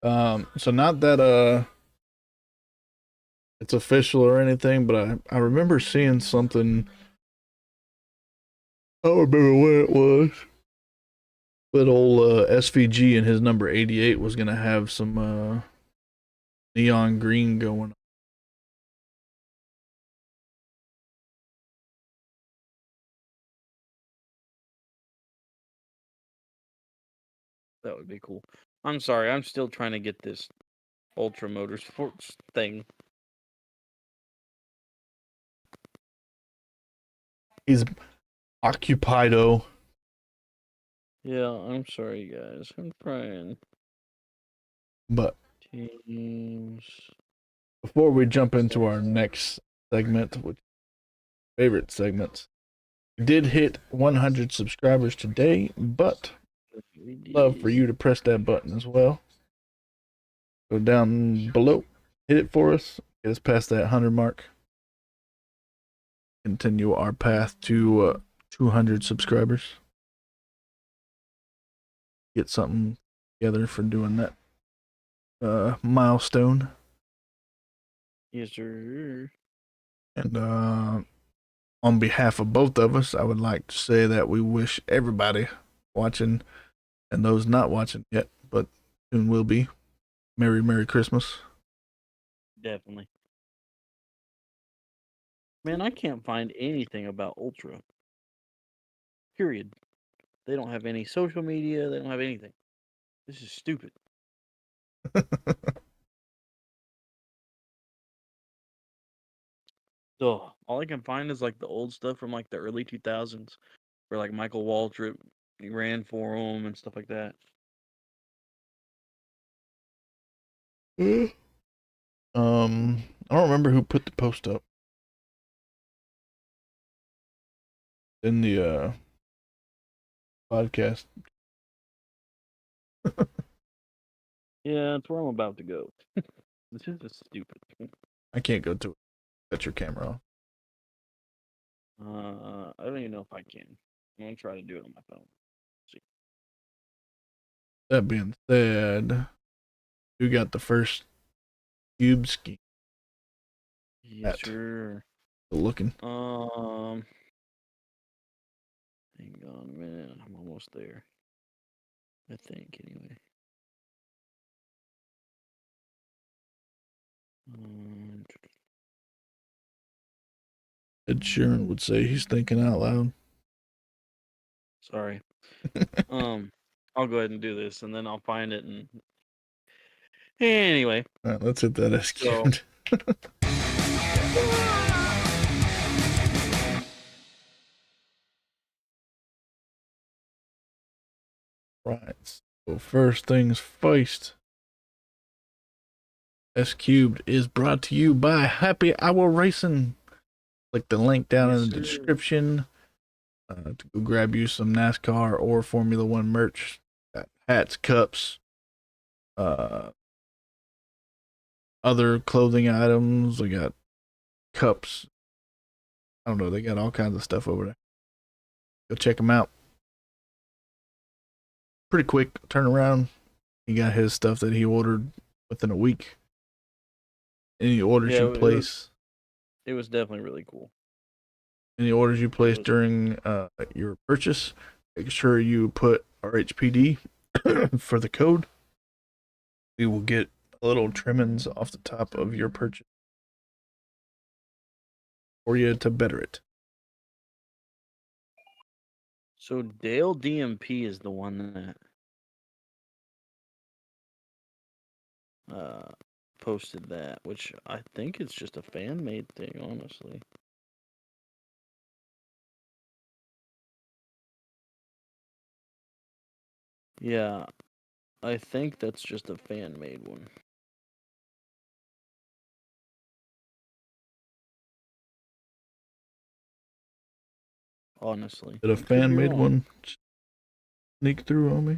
So not that it's official or anything, but I remember seeing something. I don't remember where it was. But old SVG and his number 88 was gonna have some neon green going on. That would be cool. I'm sorry, I'm still trying to get this Ultra Motorsports thing. He's occupied-o. Yeah, I'm sorry, guys. I'm trying. But Teams. before we jump into our next segment, which favorite segments, we did hit 100 subscribers today, but love for you to press that button as well. Go down below, hit it for us, get us past that 100 mark. Continue our path to 200 subscribers. Get something together for doing that milestone. Yes, sir. And on behalf of both of us, I would like to say that we wish everybody watching and those not watching yet, but soon will be, Merry Christmas. Definitely. Man, I can't find anything about Ultra. Period. They don't have any social media. They don't have anything. This is stupid. So all I can find is like the old stuff from like the early 2000s, where like Michael Waltrip ran for him and stuff like that. um, I don't remember who put the post up in the podcast. Yeah, that's where I'm about to go. This is just stupid. I can't go to it. Cut your camera off. I don't even know if I can. I'm gonna try to do it on my phone. That being said, you got the first cube scheme. Yes, That. sir. Looking. Hang on a minute. I'm almost there. I think, anyway. Ed Sheeran would say he's thinking out loud. Sorry. I'll go ahead and do this, and then I'll find it. And anyway, All right, let's hit that S So- cubed. Right. So first things first. S cubed is brought to you by Happy Hour Racing. Click the link down Yes, in the sir. description to go grab you some NASCAR or Formula One merch. Got hats, cups, other clothing items. We got cups. I don't know. They got all kinds of stuff over there. Go check them out. Pretty quick turnaround. He got his stuff that he ordered within a week. Any orders you place. It was definitely really cool. Any orders you place during your purchase, make sure you put RHPD for the code. We will get a little trimmings off the top of your purchase for you to better it. So Dale DMP is the one that posted that, which I think it's just a fan-made thing, honestly. Yeah, I think that's just a fan-made one. Honestly. Did a I could fan be made wrong. one sneak through on me?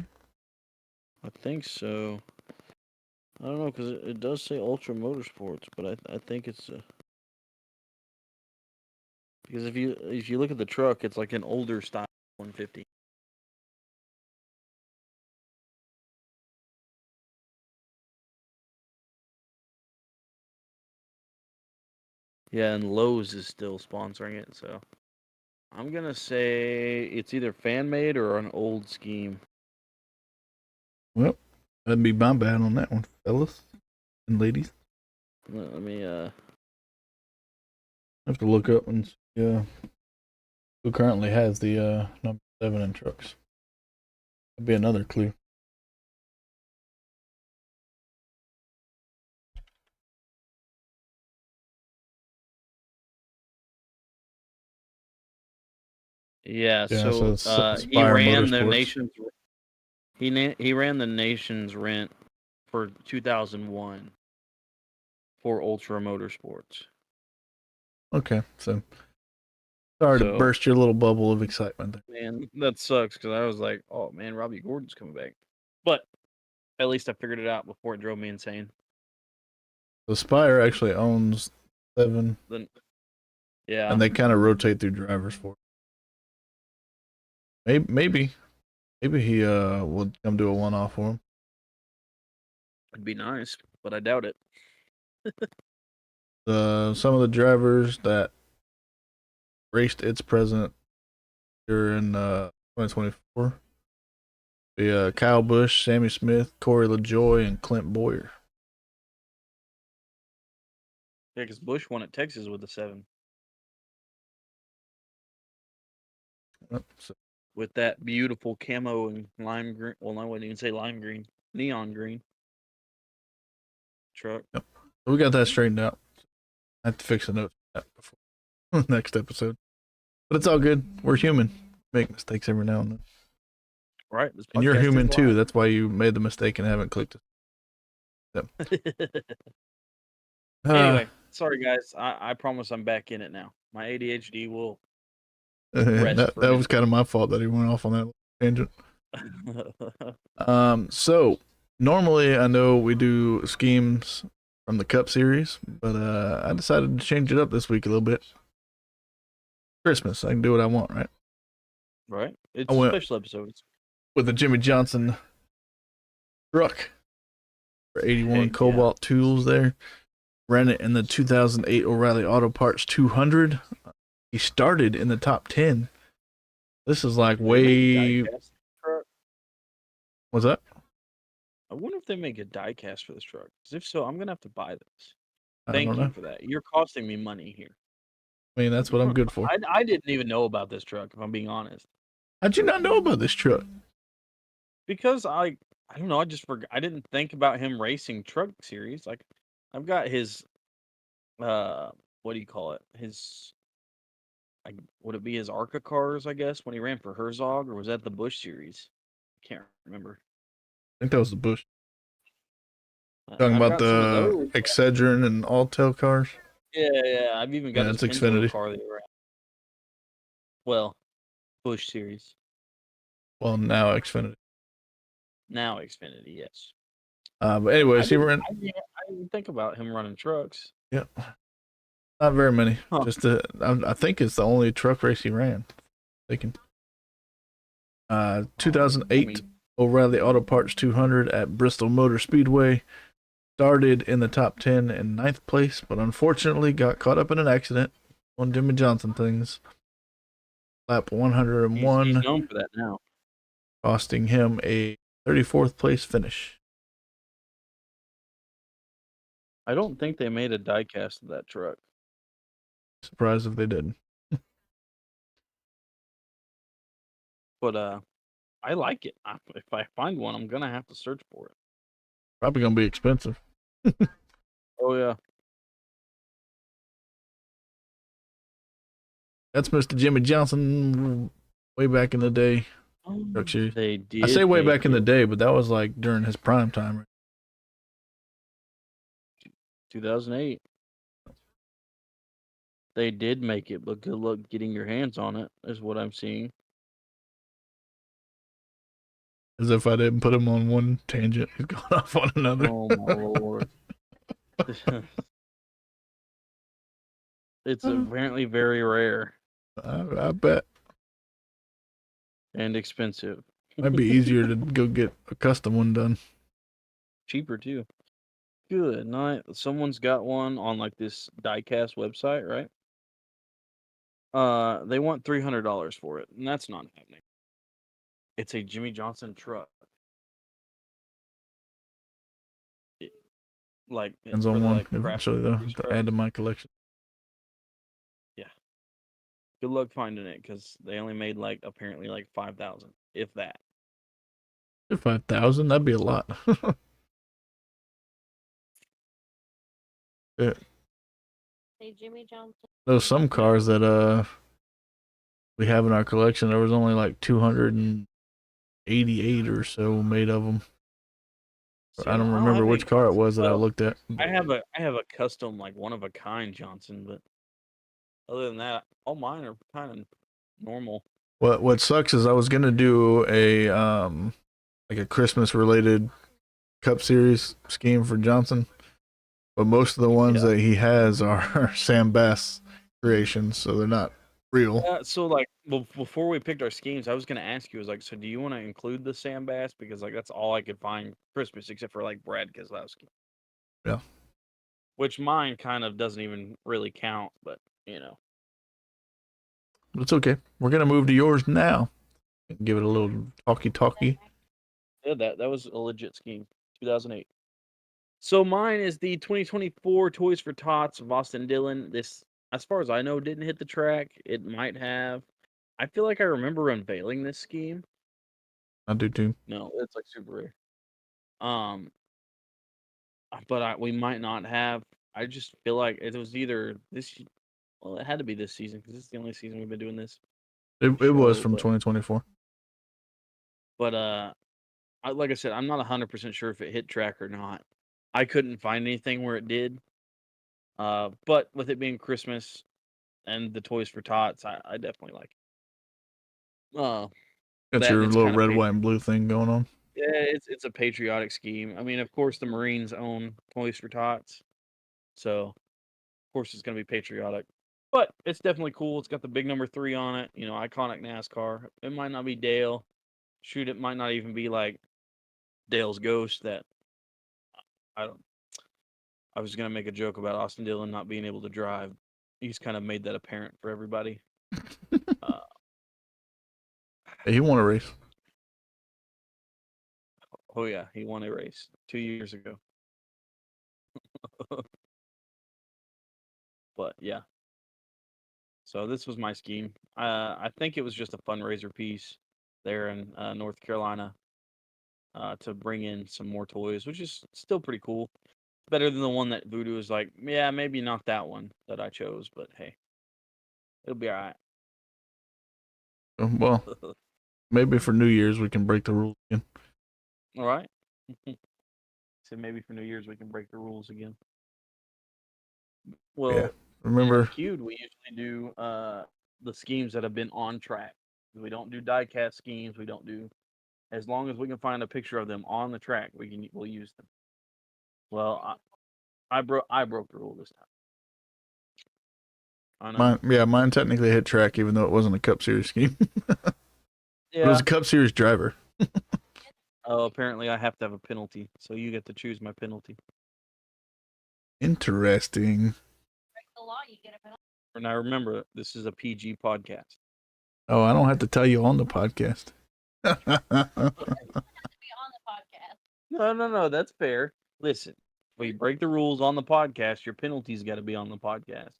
I think so. I don't know, because it does say Ultra Motorsports, but I think it's because if you look at the truck, it's like an older style 150. Yeah, and Lowe's is still sponsoring it, so I'm gonna say it's either fan made or an old scheme. Well, that'd be my bad on that one, fellas and ladies. Let me I have to look up and see who currently has the number 7 in trucks. That'd be another clue. Yeah, Yeah, so so it's he Spire ran the Motorsports. nation's he ran the nation's rent for 2001 for Ultra Motorsports. Okay, so sorry to burst your little bubble of excitement there. Man, that sucks because I was like, oh man, Robbie Gordon's coming back. But at least I figured it out before it drove me insane. So Spire actually owns 7. Yeah. And they kind of rotate through drivers for it. Maybe he will come do a one-off for him. It'd be nice, but I doubt it. Some of the drivers that raced its president here in 2024 be Kyle Busch, Sammy Smith, Corey LaJoy, and Clint Boyer. Yeah, because Bush won at Texas with the 7. So, With that beautiful camo and lime green. Well, I wouldn't even say lime green. Neon green. Truck. so we got that straightened out. I have to fix a note for that before next episode. But it's all good. We're human. Make mistakes every now and then. Right. And you're human too. That's why you made the mistake and haven't clicked it. So. Anyway, Sorry, guys. I promise I'm back in it now. My ADHD will rest that for a was kind of my fault that he went off on that tangent. minute. So normally I know we do schemes from the Cup Series, but I decided to change it up this week a little bit. Christmas, I can do what I want, right? Right? It's I a went special episode. with the Jimmy Johnson truck for 81 Heck Cobalt tools there. Ran it in the 2008 O'Reilly Auto Parts 200. He started in the top 10. This is like They make a way. die-cast truck. What's that? I wonder if they make a die cast for this truck. 'Cause if so, I'm gonna have to buy this. I Thank don't you know. for that. You're costing me money here. I mean, that's what I'm good for. I didn't even know about this truck, if I'm being honest. How'd you not know about this truck? Because I don't know, I just forgot. I didn't think about him racing truck series. Like, I've got his what do you call it? His would it be his ARCA cars, I guess, when he ran for Herzog, or was that the Bush series? Can't remember. I think that was the Bush. Talking I've about got some of the those. Excedrin and Alltel cars. Yeah. I've even got Yeah, his it's Pinto Xfinity. car that he ran. Well, Bush series. Well, now Xfinity. Now Xfinity, yes. But anyways, he ran. I didn't think about him running trucks. Yeah, not very many. Huh. Just I think it's the only truck race he ran. Thinking. 2008 O'Reilly Auto Parts 200 at Bristol Motor Speedway. Started in the top 10 in 9th place, but unfortunately got caught up in an accident on Jimmy Johnson things. Lap 101. He's known for that now. Costing him a 34th place finish. I don't think they made a die cast of that truck. Surprised if they didn't. But I like it. If I find one, I'm gonna have to search for it. Probably gonna be expensive. Oh yeah. That's Mr. Jimmy Johnson way back in the day. Truck series. They did. I say way back in the day, but that was like during his prime time. 2008. They did make it, but good luck getting your hands on it, is what I'm seeing. As if I didn't put him on one tangent, he's gone off on another. Oh my lord. It's apparently very rare I bet. and expensive. Might be easier to go get a custom one done. Cheaper too. Good night. Someone's got one on like this diecast website, right? They want $300 for it, and that's not happening. It's a Jimmy Johnson truck. Like Depends for on the, one like, craft eventually though series to truck. add to my collection. Good luck finding it, because they only made like apparently like 5,000, if that. 5,000, that'd be a lot. Yeah. Say Jimmy Johnson. There's some cars that we have in our collection. There was only like 288 or so made of them. See, I don't have remember any which car it was that I well, looked at. I have a custom, like, one of a kind Johnson, but other than that, all mine are kind of normal. What sucks is I was gonna do a like a Christmas related Cup Series scheme for Johnson, but most of the ones that he has are Sam Bass creations, so they're not real. So like, well, before we picked our schemes, I was gonna ask you, like, so do you want to include the Sam Bass, because like that's all I could find Christmas, except for like Brad Keselowski. Yeah. Which mine kind of doesn't even really count, but But it's okay. We're gonna move to yours now. Give it a little talky. Yeah, that was a legit scheme. 2008. So mine is the 2024 Toys for Tots of Austin Dillon. This, as far as I know, didn't hit the track. It might have. I feel like I remember unveiling this scheme. I do too. No, it's like super rare. But we might not have. I just feel like it was either this. Well, it had to be this season, because it's the only season we've been doing this. It was show, from but- 2024. But like I said, I'm not 100% sure if it hit track or not. I couldn't find anything where it did. But with it being Christmas and the Toys for Tots, I definitely like it. Got That and your it's little kind of red, white, and blue thing going on. yeah, it's a patriotic scheme. I mean, of course, the Marines own Toys for Tots, so of course it's going to be patriotic. But it's definitely cool. It's got the big number 3 on it. You know, iconic NASCAR. It might not be Dale. Shoot, it might not even be like Dale's ghost. That I don't. I was gonna make a joke about Austin Dillon not being able to drive. He's kind of made that apparent for everybody. Uh, Hey, he won a race. oh yeah, he won a race 2 years ago. But yeah, so this was my scheme. I think it was just a fundraiser piece there in North Carolina to bring in some more toys, which is still pretty cool. Better than the one that Voodoo is like, yeah, maybe not that one that I chose, but hey, it'll be all right. Well, maybe for New Year's we can break the rules again. All right. So maybe for New Year's we can break the rules again. Well, Yeah. Remember? Feud, we usually do the schemes that have been on track. We don't do diecast schemes. We don't do as long as we can find a picture of them on the track, we'll use them. Well, I broke the rule this time. I know. Mine technically hit track even though it wasn't a Cup Series scheme. Yeah. It was a Cup Series driver. Oh, apparently I have to have a penalty, so you get to choose my penalty. Interesting. Break the law, you get a penalty. Now remember, this is a PG podcast. Oh, I don't have to tell you on the podcast. It has to be on the podcast. No, that's fair. Listen, when you break the rules on the podcast, your penalty's got to be on the podcast.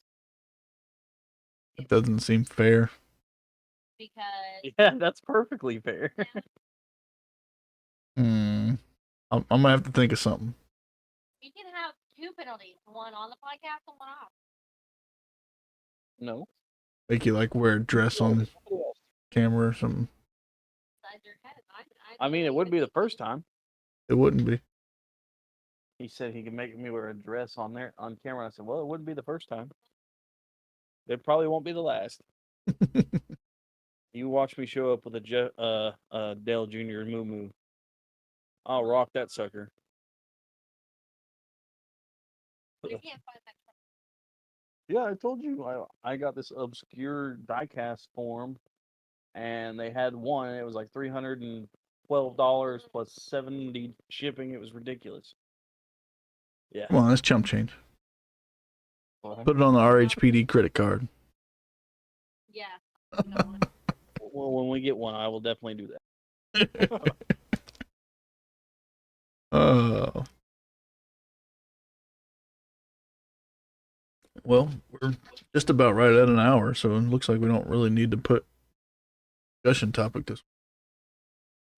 It doesn't seem fair. Because Yeah, that's perfectly fair. I'm gonna have to think of something. you can have 2 penalties, one on the podcast and one off. No. Make you like wear a dress on camera or something. Besides your head. I mean, it would be the first time. It wouldn't be. He said he could make me wear a dress on camera. I said, well, it wouldn't be the first time. It probably won't be the last. You watch me show up with a Dale Jr. Moo. I'll rock that sucker. You can't find that. Yeah, I told you I got this obscure diecast form, and they had one. And it was like $312 plus $70 shipping. It was ridiculous. Yeah. Come on, that's chump change. Put it on the RHPD credit card. Yeah. No. Well, when we get one, I will definitely do that. Oh. Well, we're just about right at an hour, so it looks like we don't really need to put discussion topic this.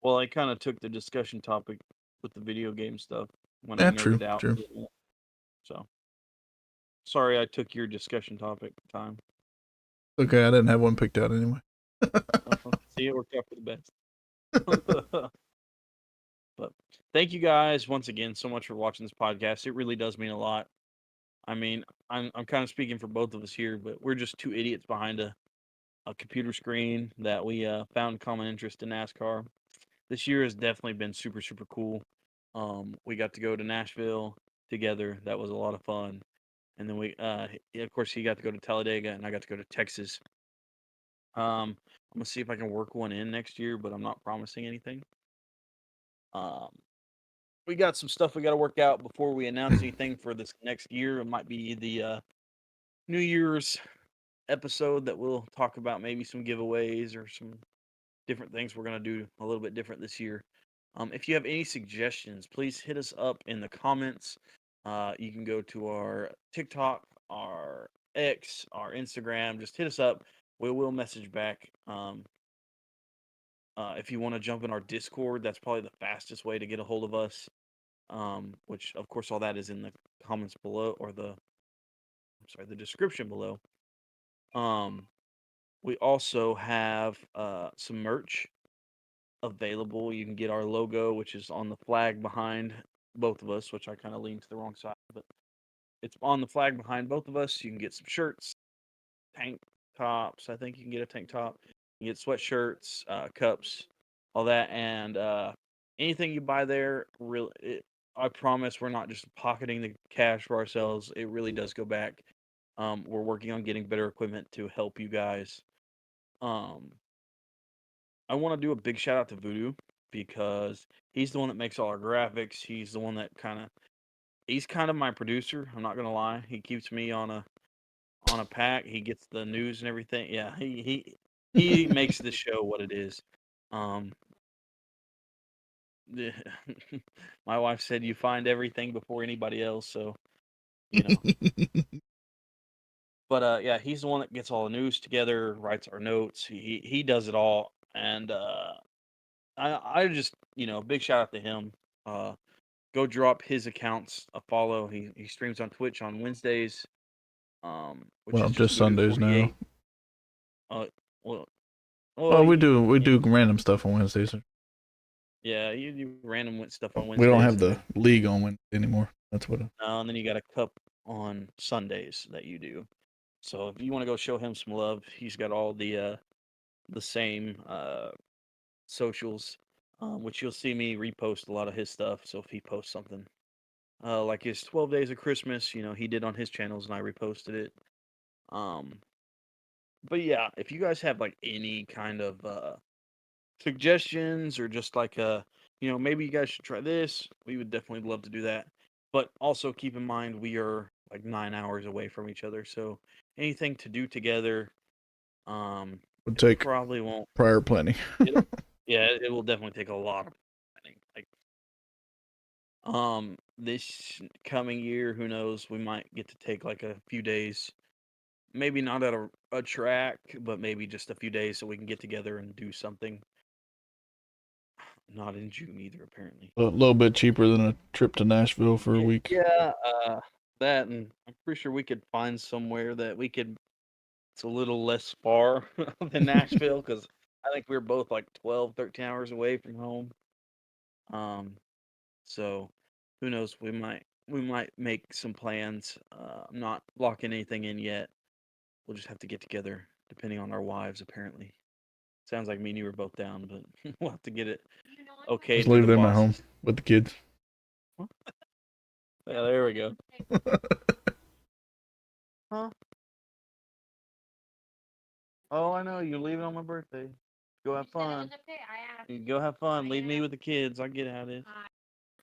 Well, I kind of took the discussion topic with the video game stuff when Yeah, I nerded true, out. true. So, sorry I took your discussion topic time. Okay, I didn't have one picked out anyway. See, it worked out for the best. But thank you guys once again so much for watching this podcast. It really does mean a lot. I mean, I'm kind of speaking for both of us here, but we're just 2 idiots behind a computer screen that we found common interest in NASCAR. This year has definitely been super, super cool. We got to go to Nashville together. That was a lot of fun. And then of course, he got to go to Talladega, and I got to go to Texas. I'm gonna see if I can work one in next year, but I'm not promising anything. We got some stuff we got to work out before we announce anything for this next year. It might be the New Year's episode that we'll talk about maybe some giveaways or some different things we're going to do a little bit different this year. If you have any suggestions, please hit us up in the comments. You can go to our TikTok, our X, our Instagram. Just hit us up. We will message back. If you want to jump in our Discord, that's probably the fastest way to get a hold of us. Which of course all that is in the comments below or the description below. We also have some merch available. You can get our logo, which is on the flag behind both of us, which I kind of lean to the wrong side, but it's on the flag behind both of us. You can get some shirts, tank tops. I think you can get a tank top. You can get sweatshirts, cups, all that, and anything you buy there, I promise we're not just pocketing the cash for ourselves. It really does go back. We're working on getting better equipment to help you guys. Um, I want to do a big shout out to Voodoo because he's the one that makes all our graphics. He's the one that he's kind of my producer. I'm not gonna lie. He keeps me on a pack. He gets the news and everything. Yeah, he makes the show what it is. Um, the- my wife said you find everything before anybody else, so you know. But yeah, he's the one that gets all the news together, writes our notes. He does it all, and I just big shout out to him. Go drop his accounts a follow. He streams on Twitch on Wednesdays, which Well, is just just Voodoo Sundays now. 48. Well, Well, we yeah, do random stuff on Wednesdays. yeah, you do random stuff on We don't Wednesdays, have the league on Wednesday anymore. That's what. and then you got a cup on Sundays that you do. So if you want to go show him some love, he's got all the same socials, which you'll see me repost a lot of his stuff. So if he posts something, like his 12 Days of Christmas, he did on his channels, and I reposted it. Um, but yeah, if you guys have like any kind of suggestions or just like maybe you guys should try this, we would definitely love to do that. But also keep in mind we are like 9 hours away from each other, so anything to do together, Would it take probably won't. prior planning. Yeah, it will definitely take a lot of planning. This coming year, who knows? We might get to take like a few days, maybe not at a track, but maybe just a few days so we can get together and do something. Not in June either, apparently. A little bit cheaper than a trip to Nashville for a week. Yeah, that, and I'm pretty sure we could find somewhere that it's a little less far than Nashville, because I think we're both like 12, 13 hours away from home. So who knows? We might make some plans. I'm not locking anything in yet. We'll just have to get together, depending on our wives. Apparently, sounds like me and you were both down, but we'll have to get it okay Just to leave the them at home bosses. with the kids. Yeah, there we go. Huh? Oh, I know. You're leaving on my birthday. Go have fun. You go have fun. Leave me with the kids. I get how it is.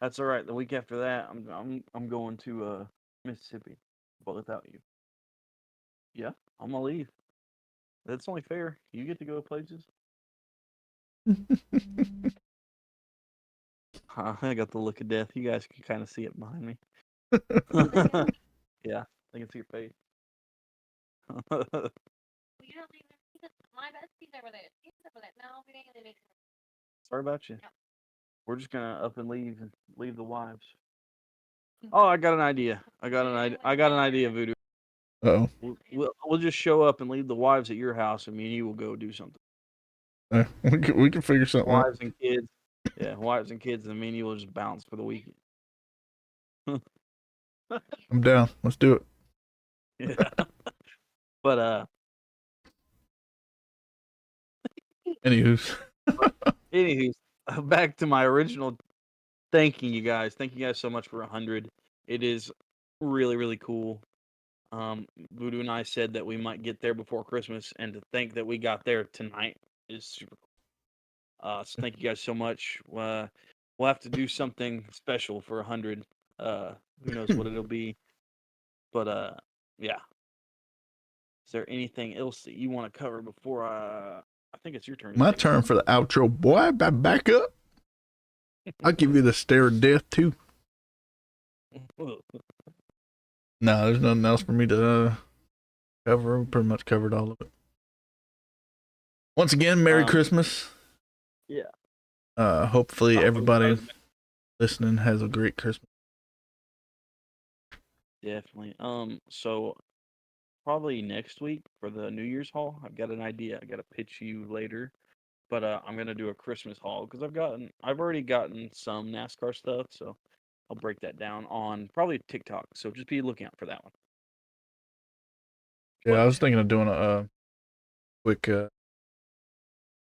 That's all right. The week after that, I'm going to Mississippi, but without you. Yeah, I'm gonna leave. That's only fair. You get to go places. I got the look of death. You guys can kind of see it behind me. Yeah, I can see your face. Sorry about you. Yep. We're just gonna up and leave the wives. Oh, I got an idea. I got an idea, Voodoo. Oh, We'll just show up and leave the wives at your house, and me and you will go do something. we can figure something out. Wives and kids. Yeah, wives and kids, and me and you will just bounce for the weekend. I'm down. Let's do it. Yeah. But Anywho, anywho, back to my original thanking you guys. Thank you guys so much for 100. It is really, really cool. Voodoo and I said that we might get there before Christmas, and to think that we got there tonight is super cool. So thank you guys so much. We'll have to do something special for 100. Who knows what it'll be? But yeah. Is there anything else that you want to cover before I think it's your turn. my turn for the outro, boy. Back up. I'll give you the stare of death too. No, there's nothing else for me to cover. We pretty much covered all of it. Once again, Merry Christmas. Yeah. Hopefully everybody listening has a great Christmas. Definitely. So probably next week for the New Year's haul, I've got an idea. I got to pitch you later, but I'm gonna do a Christmas haul because I've already gotten some NASCAR stuff, so I'll break that down on probably TikTok. So just be looking out for that one. Yeah, I was thinking of doing a quick little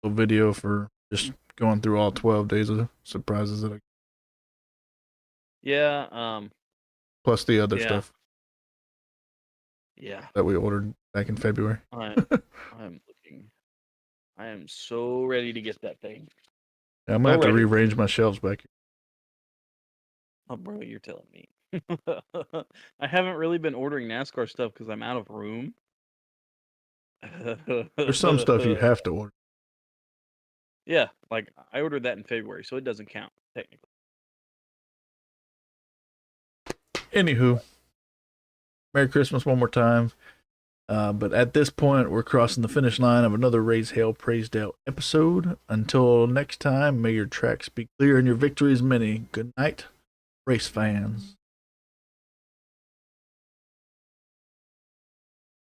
video for just going through all 12 days of surprises that Yeah. plus the other Yeah. stuff Yeah. that we ordered back in February. I'm looking. I am so ready to get that thing. Yeah, I'm gonna have to Already. rearrange my shelves back here. Oh, bro, you're telling me. I haven't really been ordering NASCAR stuff because I'm out of room. There's some stuff you have to order. Yeah, like I ordered that in February, so it doesn't count technically. Anywho, Merry Christmas one more time. But at this point, we're crossing the finish line of another Raise Hail, Praise Dale episode. Until next time, may your tracks be clear and your victories many. Good night, race fans.